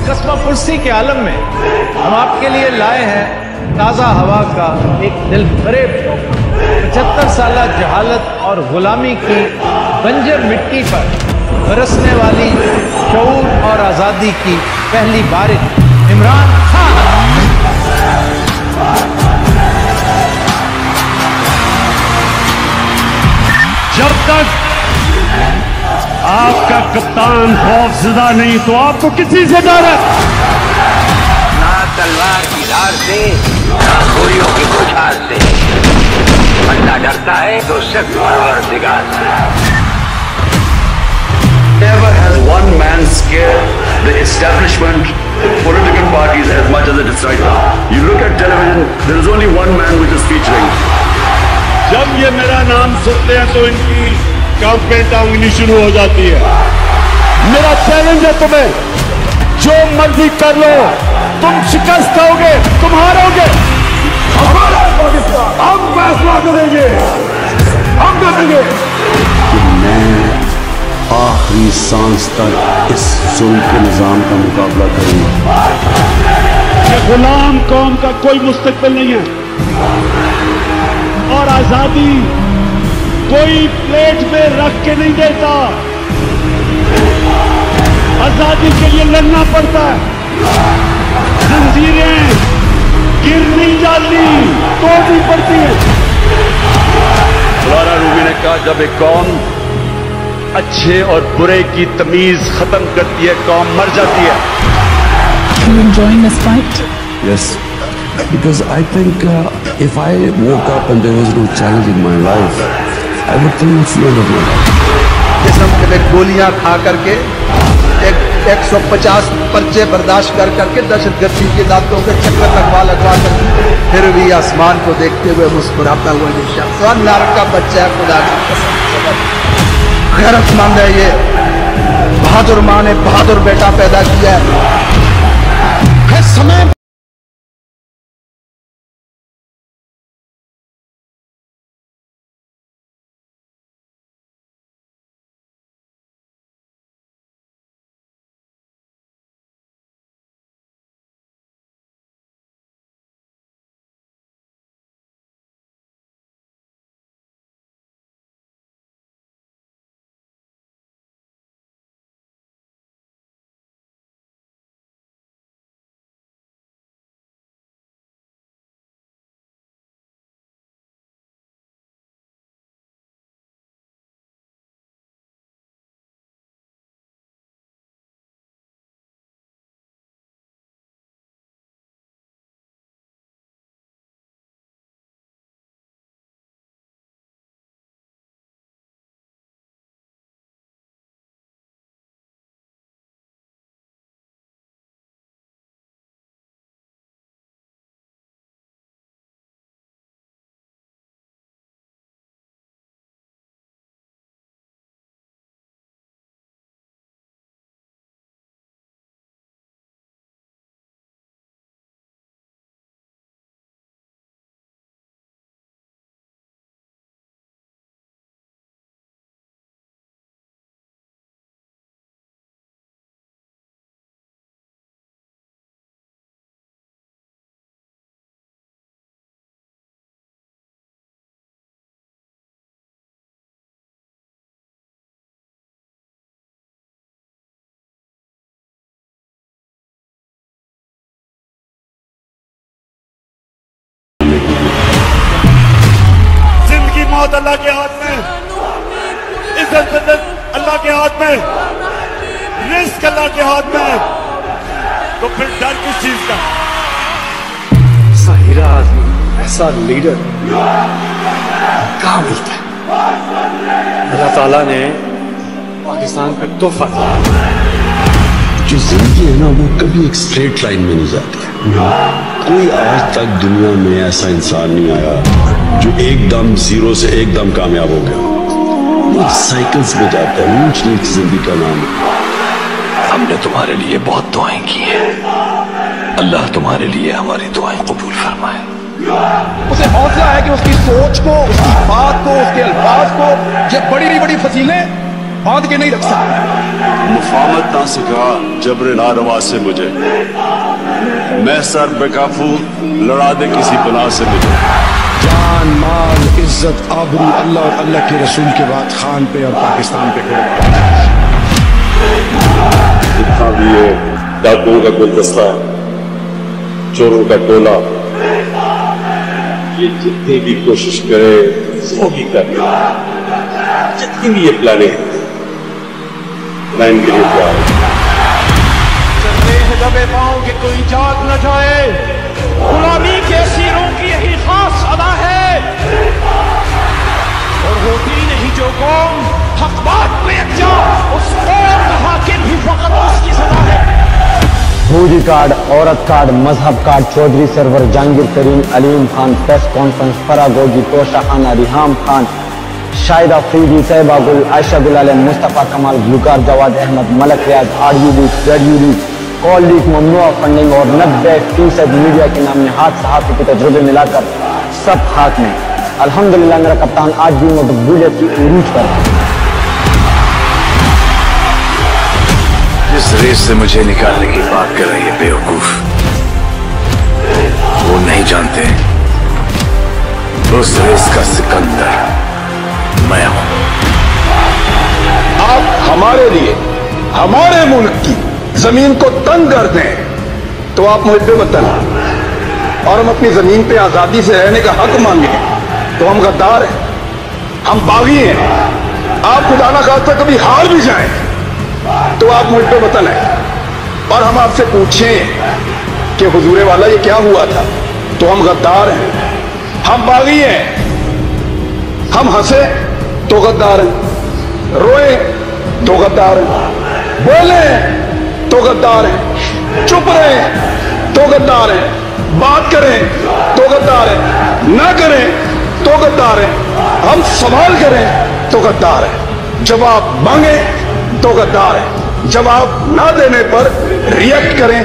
कसमा पुरसी के आलम में हम आपके लिए लाए हैं ताज़ा हवा का एक दिलफरेब तोहफा। 75 साल जहालत और गुलामी की बंजर मिट्टी पर बरसने वाली शऊर और आज़ादी की पहली बारिश, इमरान खान। जब तक आपका कप्तान खौफजदा नहीं तो आपको किसी से डर है? ना तलवार की धार से, ना गोलियों की बौछार से। बंदा डरता है तो सिर्फ परवरदिगार से। Never has one man scared the establishment, political parties as much as it is right now. You look at television, there is only one man which is featuring. जब ये मेरा नाम सुनते हैं तो इनकी कांपे टांगनी शुरू हो जाती है। मेरा चैलेंज है तुम्हें, जो मर्जी कर लो, तुम शिकस्त खाओगे, तुम हारोगे। हमारा पाकिस्तान, हम फैसला करेंगे, हम करेंगे कि मैं आखिरी सांस तक इस जुल्म के निजाम का मुकाबला करूंगा। ये गुलाम कौम का कोई मुस्तकबिल नहीं है और आजादी कोई प्लेट में रख के नहीं देता। आजादी के लिए लड़ना पड़ता है। जंजीरें गिर नहीं जाती, तोड़नी पड़ती है। मौलाना रूमी ने कहा, जब एक कौम अच्छे और बुरे की तमीज खत्म करती है, कौम मर जाती है। Are you enjoying this fight? Yes, because I think if I woke up and there was no challenge in my life, I would think of fear of my life. जिस्म में गोलियां खा करके 150 पर्चे बर्दाश्त कर करके दहशतगर्दी के दांतों के चक्कर लगवा कर फिर भी आसमान को देखते हुए मुस्कुराता हुआ ये शख्स नारक का बच्चा है। खुदा की कसम गैरतमंद है ये। बहादुर माँ ने बहादुर बेटा पैदा किया है। समय मौत अल्लाह के हाथ में, इज्जत अल्लाह के हाथ में, रिस्क अल्लाह के हाथ में, तो फिर डर किस चीज का? ऐसा हीरा आदमी, ऐसा लीडर कहाँ मिलता है? अल्लाह ताला ने पाकिस्तान पे तोहफा दिया। जो जिंदगी है ना, वो कभी एक स्ट्रेट लाइन में नहीं जाती है। कोई आज तक दुनिया में ऐसा इंसान नहीं आया जो एकदम जीरो से एकदम कामयाब हो गया। वो साइकिल्स में जाता है। ऊंच नीच जिंदगी का नाम है। हमने तुम्हारे लिए बहुत दुआएं की हैं। अल्लाह तुम्हारे लिए हमारी दुआएं कबूल फरमाए। उसे हौसला है कि उसकी सोच को, उसकी बात को, उसके अल्फाज को, ये बड़ी बड़ी फसीलें बांध के नहीं रख सकते। मुफाहमत ना सिखा जबर नारवा से मुझे, मैं सर बेकाफू लड़ा दे किसी पनाह से मुझे। जान माल इज्जत आबरू अल्लाह और अल्लाह के रसूल के बाद खान पे और पाकिस्तान पे जितना भी ये डाकुओं का गुलदस्ता, चोरों का टोला, ये जितनी भी कोशिश करे वो भी कर ले, जितनी भी ये प्लानिंग है मैं इनके लिए तैयार हूं। चलते हैं दबे पांव के कोई जाग न जाए, गुलामी के असीरों की यही खास अदा है, और होती नहीं जो कौम हक बात पे यकजा, उस कौम का हाकिम ही फकत उसकी सजा है। भूरी कार्ड, औरत कार्ड, मजहब कार्ड, चौधरी सरवर, जहांगीर तरीन, अलीम खान, प्रेस कॉन्फ्रेंस, फरागोगी, तोशा खाना, रिहाम खान, शाहिद अफरीदी, तैयबा गुल, आयशा गुल आलम, मुस्तफ़ा कमाल, गुलकार जवाद अहमद, मलक रियाज, आरयू लीग, जेडयू लीग, कॉल लीग, ममनुआ फंडिंग और 90% मीडिया के नाम में हाथ सहाफ़ी के तजुर्बे मिलाकर सब हाथ में। अल्हम्दुलिल्लाह मेरा कप्तान आज भी मकबूलियत की उरूज पर है। जिस रेस से मुझे निकालने की बात कर रही है बेवकूफ, वो नहीं जानते उस रेस का सिकंदर मैं हूं। आप हमारे लिए, हमारे मुल्क की जमीन को तंग कर दें तो आप मुझे वतन, और हम अपनी जमीन पे आजादी से रहने का हक मांगे तो हम गद्दार हैं, हम बागी हैं। आप खुदा ना खास्ता कभी हार भी जाएं तो आप मुझ पे वतन है, और हम आपसे पूछें कि हुजूरे वाला ये क्या हुआ था तो हम गद्दार हैं, हम बागी हैं। हम हंसे तो गद्दार हैं, रोए तो गद्दार हैं, बोले तो गद्दार हैं, चुप रहे तो गद्दार हैं, बात करें तो गद्दार हैं, ना करें तो गद्दार हैं, हम सवाल करें तो गद्दार हैं, जवाब मांगे तो गद्दार हैं, जवाब ना देने पर रिएक्ट करें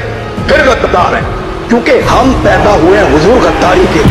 फिर गद्दार हैं, क्योंकि हम पैदा हुए हैं हुजूर गद्दारी के।